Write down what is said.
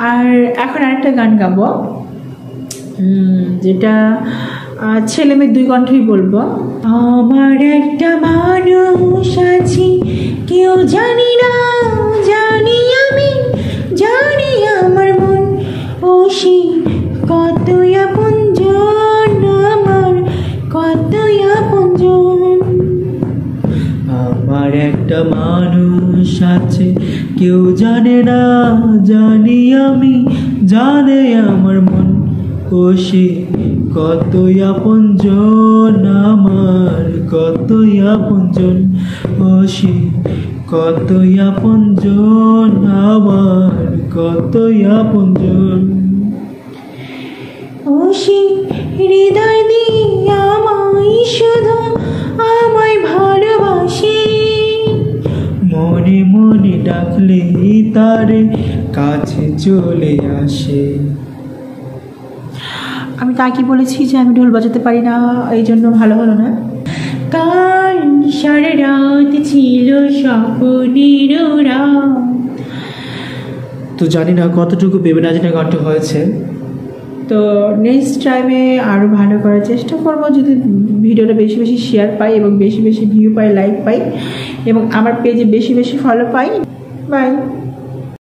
আর এখন আরেকটা গান গাবো, যেটা ছেলে মেয়ে দুই কণ্ঠই বলবো। আমার একটা মানুষ আছে, কেউ জানি না, জানি আমি, জানি আমার মন, ও সে কতই আপনজন, আমার কতই আপনজন। আমার একটা মানুষ আছে, কেউ জানে না, জানি আমি, জানে আমার মন, ও সে কতই আপনজন, আমার কতই আপনজন, ও সে কতই আপনজন, আমার কতই আপনজন। ও সে হৃদয় দিয়ে আমায় শুধু আমায় ভালোবাসে, মনে মনে ডাকলে তারে কাছে চলে আসে। আমি তা কি বলেছি যে আমি ঢোল বাজাতে পারি না, এই জন্য ভালো হলো না। কাল সারা রাত ছিল স্বপ্নের রাত। তো জানি না কতটুকু ভেবে না জানি গানটা হয়েছে। তো নেক্সট টাইমে আরও ভালো করার চেষ্টা করবো, যদি ভিডিওটা বেশি বেশি শেয়ার পাই এবং বেশি বেশি ভিউ পাই, লাইক পাই এবং আমার পেজে বেশি বেশি ফলো পাই। বাই।